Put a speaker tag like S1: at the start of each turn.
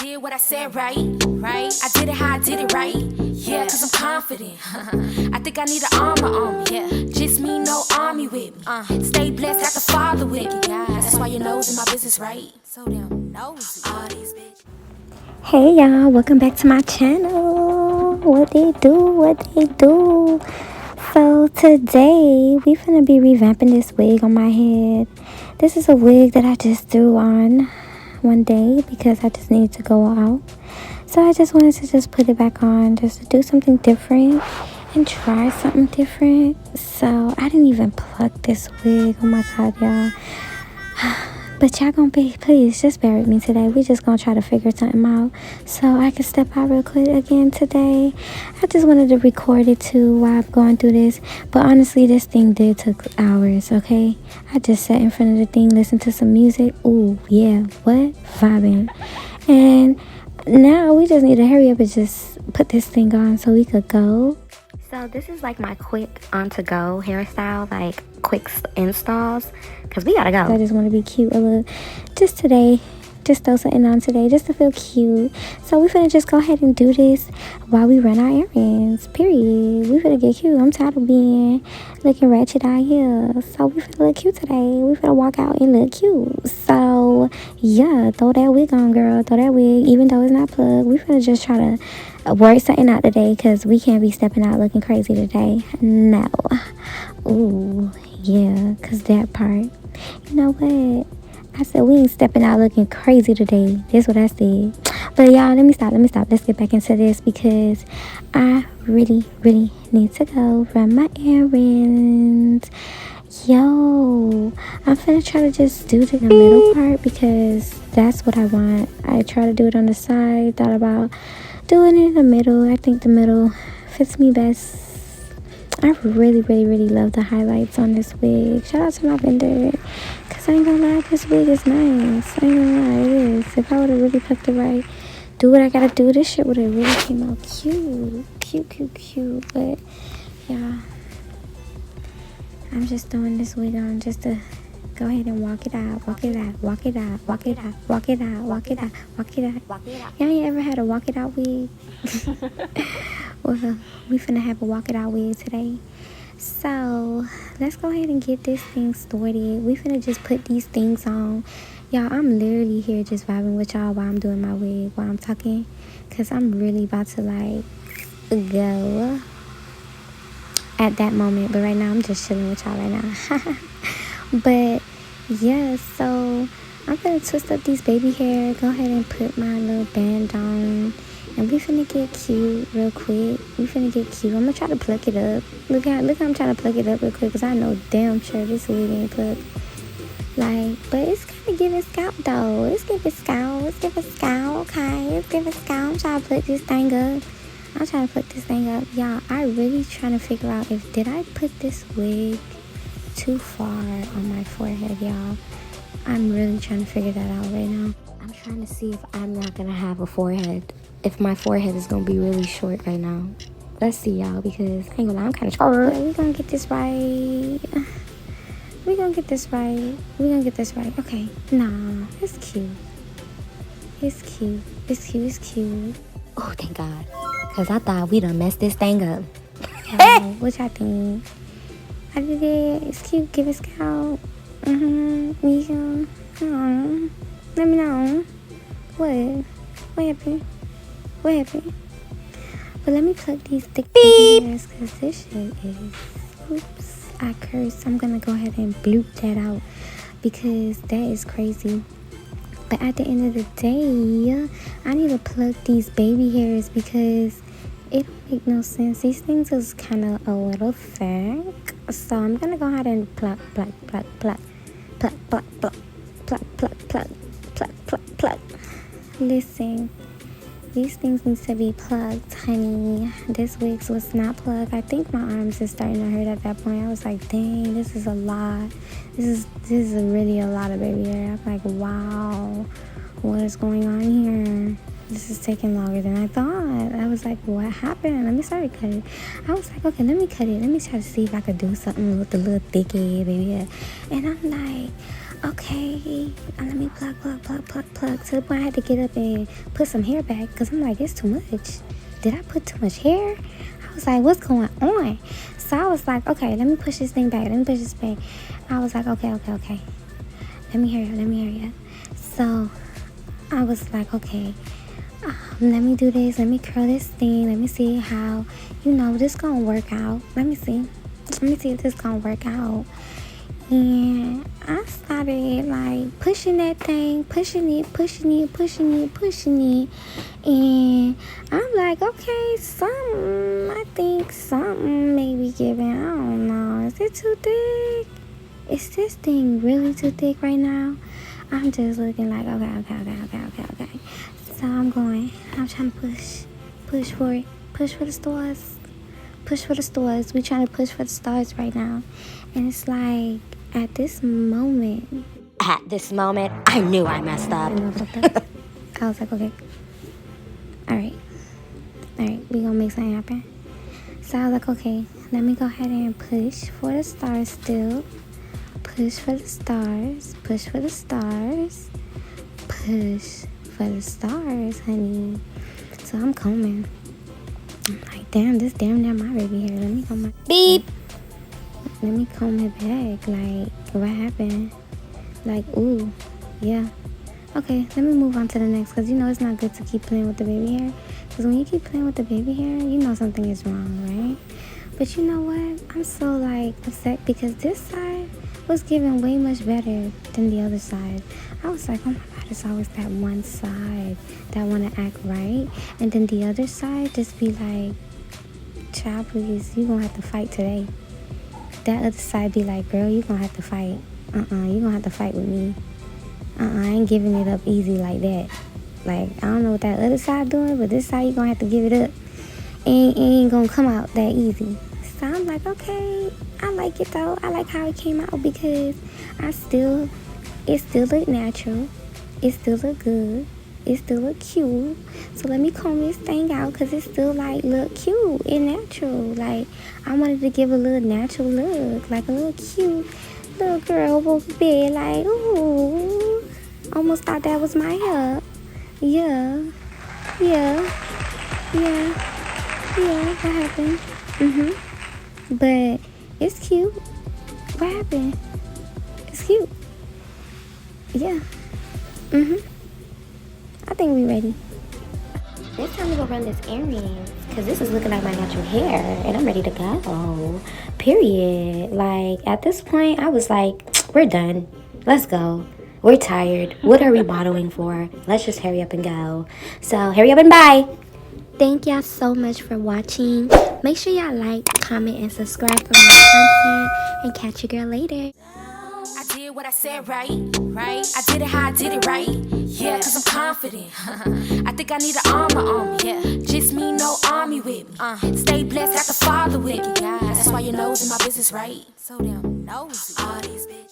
S1: did what I said, right? I did it how I did it, right? Yeah, cause I'm confident. I think I need an armor on me. Yeah, just me, no army with me. Stay blessed, got the Father with me. That's why your nose in my business, right? So damn nosy. All these bitches.
S2: Hey y'all, welcome back to my channel. What they do? So today we finna be revamping this wig on my head. This is a wig that I just threw on one day because I just needed to go out. So I just wanted to just put it back on just to do something different and try something different. So I didn't even pluck this wig. Oh my god, y'all. But y'all gonna be, please just bear with me today. We just gonna try to figure something out so I can step out real quick again today. I just wanted to record it too while I'm going through this. But honestly, this thing did took hours, okay? I just sat in front of the thing, listened to some music. Ooh, yeah, what? Vibing. And now we just need to hurry up and just put this thing on so we could go. So this is like my quick on-to-go hairstyle, like quick installs, because we gotta go. I just want to be cute a little, just today, just throw something on today, just to feel cute. So we finna just go ahead and do this while we run our errands, period. We finna get cute. I'm tired of being looking ratchet out here. So we finna look cute today. We finna walk out and look cute. So yeah, throw that wig on, girl. Throw that wig, even though it's not plugged. We finna just try to work something out today because we can't be stepping out looking crazy today. No. Ooh, yeah, because that part. You know what? I said we ain't stepping out looking crazy today. That's what I said. But y'all, let me stop. Let's get back into this because I really need to go run my errands. Yo, I'm finna try to just do the middle part because that's what I want. I try to do it on the side. Thought about doing it in the middle. I think the middle fits me best. I really love the highlights on this wig. Shout out to my vendor. Cause I ain't gonna lie, this wig is nice. I ain't gonna lie, it is. If I would've really plucked it right, do what I gotta do, this shit would've really came out cute. Cute. But yeah, I'm just throwing this wig on just to go ahead and walk it out. Y'all ain't ever had a walk it out wig? Well, we finna have a walk it out wig today. So let's go ahead and get this thing started. We finna just put these things on. Y'all, I'm literally here just vibing with y'all while I'm doing my wig, while I'm talking, because I'm really about to like go at that moment. But right now I'm just chilling with y'all right now. But yeah, so I'm gonna twist up these baby hair, go ahead and put my little band on, and we finna get cute real quick. We finna get cute. I'm gonna try to pluck it up. Look how I'm trying to pluck it up real quick, because I know damn sure this wig ain't plucked. Like, but it's kind of giving scalp though. It's giving scalp, okay? It's giving scalp. I'm trying to pluck this thing up. Y'all, I really trying to figure out did I put this wig too far on my forehead, y'all. I'm really trying to figure that out right now. I'm trying to see if I'm not gonna have a forehead, if my forehead is gonna be really short right now. Let's see, y'all, because I ain't gonna lie, I'm kind of short. We're gonna get this right. Okay, nah, it's cute. Oh, thank God, because I thought we done messed this thing up. What y'all think? I did it. It's cute. Give it scalp. Me too. Let me know. What happened? But let me plug these thick hairs because this shit is. Oops, I cursed. I'm gonna go ahead and bloop that out because that is crazy. But at the end of the day, I need to plug these baby hairs because it don't make no sense. These things is kind of a little thick. So I'm gonna go ahead and pluck. Listen, these things need to be plugged, honey. This wig was not plugged. I think my arms is starting to hurt at that point. I was like, dang, this is a lot. This is really a lot of baby hair. I'm like, wow, what is going on here? This is taking longer than I thought. I was like, what happened? Let me start cutting. I was like, okay, let me cut it. Let me try to see if I could do something with the little thick head, baby. And I'm like, okay, let me plug. To the point I had to get up and put some hair back because I'm like, it's too much. Did I put too much hair? I was like, what's going on? So I was like, okay, let me push this thing back. I was like, okay. Let me hurry up. So I was like, okay, let me do this. Let me curl this thing. Let me see how, this gonna work out. Let me see if this gonna work out. And I started like pushing that thing, pushing it. And I'm like, okay, I think something may be giving. I don't know. Is it too thick? Is this thing really too thick right now? I'm just looking like, okay. So I'm trying to push for it. Push for the stars. We trying to push for the stars right now. And it's like, at this moment, I knew I messed up. I was like, okay. All right, we gonna make something happen. So I was like, okay, let me go ahead and push for the stars still. Push for the stars, honey. So I'm combing. I'm like, damn, this damn near my baby hair. Let me comb my beep. Let me comb it back. Like, what happened? Like, ooh, yeah. Okay, let me move on to the next, because it's not good to keep playing with the baby hair. Because when you keep playing with the baby hair, something is wrong, right? But you know what? I'm so, upset because this side was giving way much better than the other side. I was like, oh my God, it's always that one side that want to act right. And then the other side just be like, child, please, you going to have to fight today. That other side be like, girl, you going to have to fight. You going to have to fight with me. I ain't giving it up easy like that. Like, I don't know what that other side doing, but this side you going to have to give it up. It ain't going to come out that easy. So I'm like, okay, I like it though. I like how it came out because it still look natural. It still look good. It still look cute. So let me comb this thing out because it still look cute and natural. Like, I wanted to give a little natural look, like a little cute little girl over bed. Like, ooh, almost thought that was my hair. Yeah, what happened? But it's cute. What happened? It's cute. Yeah. I think we ready. It's time to go run this errand because this is looking like my natural hair and I'm ready to go. Period. Like, at this point, I was like, we're done. Let's go. We're tired. What are we bottling for? Let's just hurry up and go. So, hurry up and bye. Thank y'all so much for watching. Make sure y'all like, comment, and subscribe for more content. And catch your girl later.
S1: I did what I said, right? I did it how I did it, right? Yeah, cause I'm confident. I think I need an armor on me. Yeah, just me, no army with me. Stay blessed, got the Father with me. That's why your nose in my business, right? So damn nosy. All these bitches.